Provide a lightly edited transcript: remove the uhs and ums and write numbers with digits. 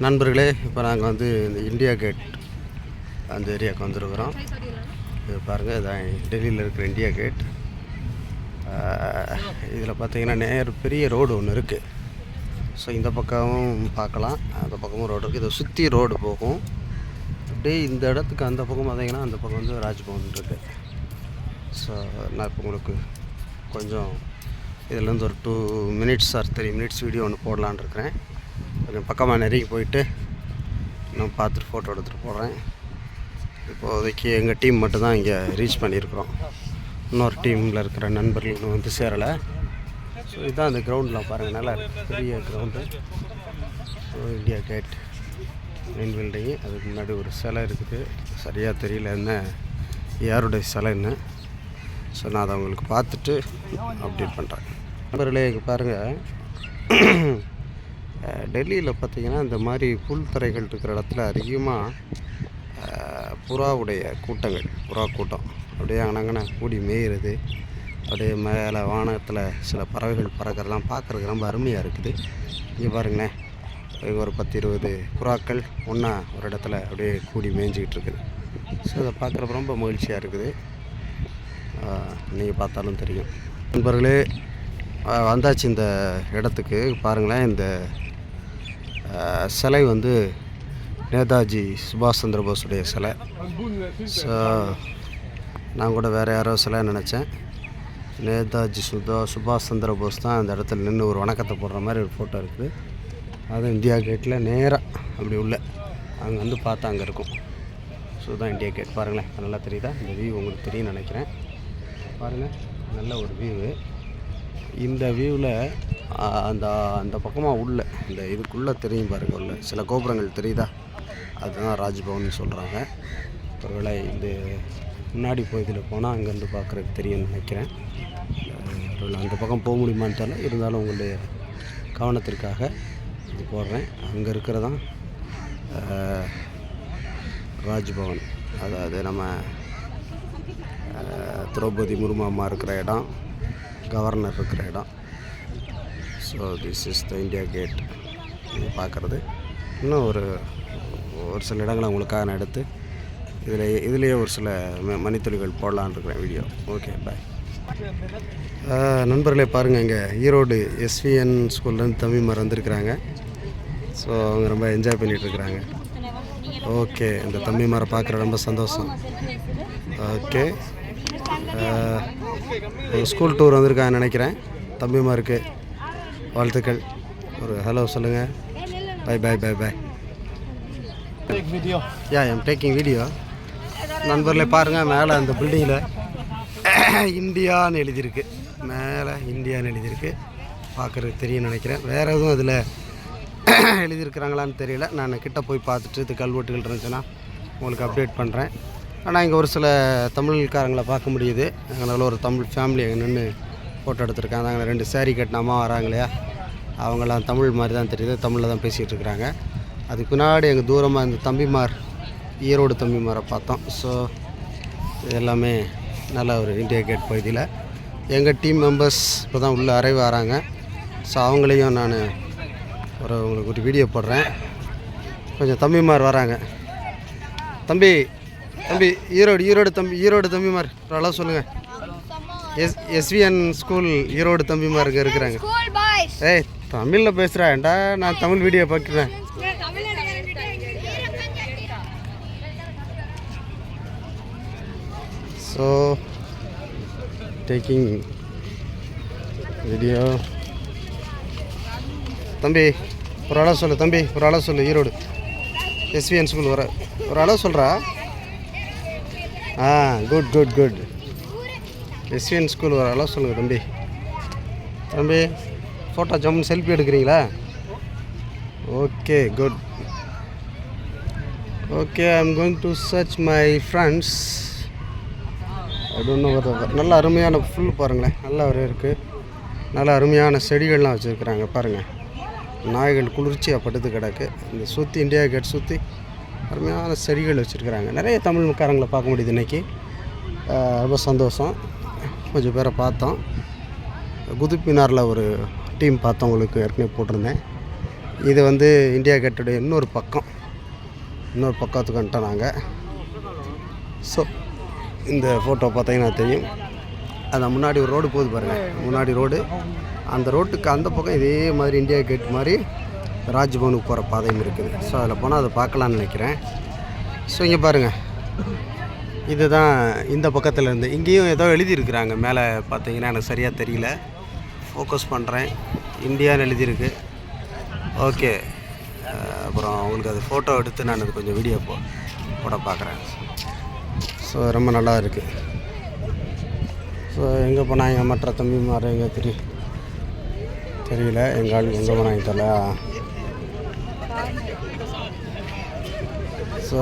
நண்பர்களே, இப்போ நாங்கள் வந்து இந்த இந்தியா கேட் அந்த ஏரியாவுக்கு வந்துருக்குறோம். இது பாருங்கள், இதான் டெல்லியில் இருக்கிற இந்தியா கேட். இதில் பார்த்தீங்கன்னா பெரிய ரோடு ஒன்று இருக்குது. ஸோ இந்த பக்கமும் பார்க்கலாம், அந்த பக்கமும் ரோடு இருக்குது. இதை சுற்றி ரோடு போகும். அப்படியே இந்த இடத்துக்கு அந்த பக்கம் பார்த்தீங்கன்னா அந்த பக்கம் வந்து ராஜ்பவன் இருக்குது. ஸோ நான் இப்போ உங்களுக்கு கொஞ்சம் இதிலேருந்து ஒரு 2 minutes ஆர் 3 minutes வீடியோ ஒன்று போடலான்னு இருக்கிறேன். கொஞ்சம் பக்கமாக நெருங்கி போயிட்டு நான் பார்த்துட்டு ஃபோட்டோ எடுத்துகிட்டு போடுறேன். இப்போதைக்கு எங்கள் டீம் மட்டும்தான் இங்கே ரீச் பண்ணியிருக்கிறோம். இன்னொரு டீமில் இருக்கிற நண்பர்கள் இன்னும் வந்து சேரலை. ஸோ இதுதான் அந்த கிரவுண்டெலாம் பாருங்கள், நல்லா பெரிய ground. India gate main building, அதுக்கு முன்னாடி ஒரு சிலை இருக்குது. சரியாக தெரியல என்ன யாருடைய சிலைன்னு. ஸோ நான் அதை உங்களுக்கு பார்த்துட்டு அப்டேட் பண்ணுறேன். நண்பர்களே, பாருங்கள், டெல்லியில் பார்த்திங்கன்னா இந்த மாதிரி புல்தரைகள் இருக்கிற இடத்துல அதிகமாக புறாவுடைய கூட்டங்கள், புறா கூட்டம் அப்படியே அங்கனங்கன கூடி மேயிறது. அப்படியே மேலே வானத்தில் சில பறவைகள் பறக்கிறதெல்லாம் பார்க்குறதுக்கு ரொம்ப அருமையாக இருக்குது. இங்கே பாருங்களேன், ஒரு 10-20 புறாக்கள் ஒன்றா ஒரு இடத்துல அப்படியே கூடி மேய்ஞ்சிக்கிட்டு இருக்குது. ஸோ அதை பார்க்குறப்ப ரொம்ப மகிழ்ச்சியாக இருக்குது. நீங்கள் பார்த்தாலும் தெரியும். நண்பர்களே, வந்தாச்சு இந்த இடத்துக்கு. பாருங்களேன், இந்த சிலை வந்து நேதாஜி சுபாஷ் சந்திர போஸுடைய சிலை. ஸோ நான் கூட வேறு யாரோ சிலை நினச்சேன். நேதாஜி சுபாஷ் சந்திர போஸ் தான் அந்த இடத்துல நின்று ஒரு வணக்கத்தை போடுற மாதிரி ஒரு ஃபோட்டோ இருக்குது. அதுவும் இந்தியா கேட்டில் நேராக அப்படி உள்ள அங்கே வந்து பார்த்தா அங்கே இருக்கும். ஸோ தான் இந்தியா கேட். பாருங்களேன், நல்லா தெரியுதா? இந்த வியூ உங்களுக்கு தெரியும்னு நினைக்கிறேன். பாருங்கள், நல்ல ஒரு வியூவு. இந்த வியூவில் அந்த அந்த பக்கமாக உள்ள இந்த இதுக்குள்ளே தெரியும் பாருங்கள், உள்ள சில கோபுரங்கள் தெரியுதா? அதுதான் ராஜ்பவன் சொல்கிறாங்க. ஒருவேளை இந்த முன்னாடி போய் இதில் போனால் அங்கேருந்து பார்க்குறதுக்கு தெரியும்னு நினைக்கிறேன். அந்த பக்கம் போக முடியுமான்னு தெரியல, இருந்தாலும் உங்களுடைய கவனத்திற்காக இது போடுறேன். அங்கே இருக்கிறதான் ராஜ்பவன், அதாவது நம்ம திரௌபதி முர்மு அம்மா இருக்கிற இடம், கவர்னர் இருக்கிற இடம். So this is the India gate. இது பார்க்குறது இன்னும் ஒரு சில இடங்களை உங்களுக்காக நான் எடுத்து இதுலேயே ஒரு சில மணித்துளிகள் போடலான்னு இருக்கிறேன் வீடியோ. ஓகே, பாய். நண்பர்களே, பாருங்கள், இங்கே ஈரோடு SVN ஸ்கூல்லேருந்து தம்பிமார் வந்திருக்கிறாங்க. ஸோ அவங்க ரொம்ப என்ஜாய் பண்ணிகிட்ருக்குறாங்க. ஓகே, இந்த தம்பிமாரை பார்க்குற ரொம்ப சந்தோஷம். ஓகே, ஸ்கூல் டூர் வந்திருக்காங்கன்னு நினைக்கிறேன். தம்பிமாருக்கு வாழ்த்துக்கள். ஒரு ஹலோ சொல்லுங்கள். Bye bye bye bye. Yeah, I am taking video. நண்பர்களே, பாருங்கள், மேலே அந்த பில்டிங்கில் இந்தியான்னு எழுதியிருக்கு. மேலே இந்தியான்னு எழுதியிருக்கு. பார்க்குறதுக்கு தெரியும்னு நினைக்கிறேன். வேறு எதுவும் அதில் எழுதியிருக்கிறாங்களான்னு தெரியல. நான் கிட்டே போய் பார்த்துட்டு இது கல்வெட்டுகள் இருந்துச்சுன்னா உங்களுக்கு அப்டேட் பண்ணுறேன். ஆனால் இங்கே ஒரு சில தமிழ்காரங்களை பார்க்க முடியுது. அதனால் ஒரு தமிழ் ஃபேமிலி அங்கே நின்று ஃபோட்டோ எடுத்துருக்காங்க. அங்கே 2 saree கட்டின அம்மா வராங்க இல்லையா, அவங்களாம் தமிழ் மாதிரி தான் தெரியுது, தமிழில் தான் பேசிகிட்டு இருக்கிறாங்க. அதுக்கு பின்னாடி எங்கள் தூரமாக இந்த தம்பிமார், ஈரோடு தம்பிமாரை பார்த்தோம். ஸோ இது எல்லாமே நல்ல ஒரு இந்தியா கேட் பகுதியில் எங்கள் டீம் மெம்பர்ஸ் இப்போ தான் உள்ளே அரைவு வராங்க. ஸோ அவங்களையும் நான் உங்களுக்கு ஒரு வீடியோ போடுறேன். கொஞ்சம் தம்பிமார் வராங்க. தம்பி ஈரோடு தம்பிமார் ஹலோ சொல்லுங்கள். SVN ஸ்கூல் ஈரோடு தம்பிமார் இங்கே இருக்கிறாங்க. ஏய், தமிழில் பேசுகிறேன்டா, நான் தமிழ் வீடியோ பார்க்குறேன். So taking video. தம்பி ஒரு அளவு சொல்லு. தம்பி ஒரு அளவு சொல்லு. ஈரோடு SVN ஸ்கூல் வர ஒரு அளவு சொல்கிறா. Good good good. SVN school வர அளவு சொல்லுங்கள் தம்பி. ஃபோட்டோ ஜம்முன்னு செல்ஃபி எடுக்கிறீங்களா? Okay, good. Okay, I am going to church my friends. அது ஒன்றும் நல்ல அருமையான ஃபுல் பாருங்களேன், நல்லா ஒரு இருக்குது. நல்ல அருமையான செடிகள்லாம் வச்சுருக்குறாங்க பாருங்கள். நாய்கள் குளிர்ச்சியாக படுத்து கிடக்கு. இந்த சுற்றி இந்தியா கேட் சுற்றி அருமையான செடிகள் வச்சுருக்குறாங்க. நிறைய தமிழ்காரங்களை பார்க்க முடியுது இன்றைக்கி. ரொம்ப சந்தோஷம். கொஞ்சம் பேரை பார்த்தோம். குதுப்பினாரில் ஒரு டீம் பார்த்தோம், உங்களுக்கு ஏற்கனவே போட்டிருந்தேன். இது வந்து இந்தியா கேட்டுடைய இன்னொரு பக்கத்துக்கு வந்துட்டோம் நாங்கள். ஸோ இந்த ஃபோட்டோ பார்த்தீங்கன்னா தெரியும். அது முன்னாடி ஒரு ரோடு போகுது பாருங்கள், முன்னாடி ரோடு. அந்த ரோட்டுக்கு அந்த பக்கம் இதே மாதிரி இந்தியா கேட் மாதிரி ராஜ்பவனுக்கு போகிற பாதையும் இருக்குது. ஸோ அதில் போனால் அதை பார்க்கலான்னு நினைக்கிறேன். ஸோ இங்கே பாருங்கள், இதுதான் இந்த பக்கத்தில் இருந்து. இங்கேயும் ஏதோ எழுதியிருக்கிறாங்க மேலே பார்த்தீங்கன்னா, எனக்கு சரியாக தெரியல. ஃபோக்கஸ் பண்ணுறேன், இந்தியான்னு எழுதியிருக்கு. ஓகே, அப்புறம் உங்களுக்கு அது ஃபோட்டோ எடுத்து நான் அது கொஞ்சம் வீடியோ போட பார்க்குறேன். ஸோ ரொம்ப நல்லா இருக்குது. ஸோ எங்கே போனாங்க மற்ற தம்பி மாற எங்கே தெரியல. எங்கள் ஆள் எங்கே போனாங்க தெரியல. ஸோ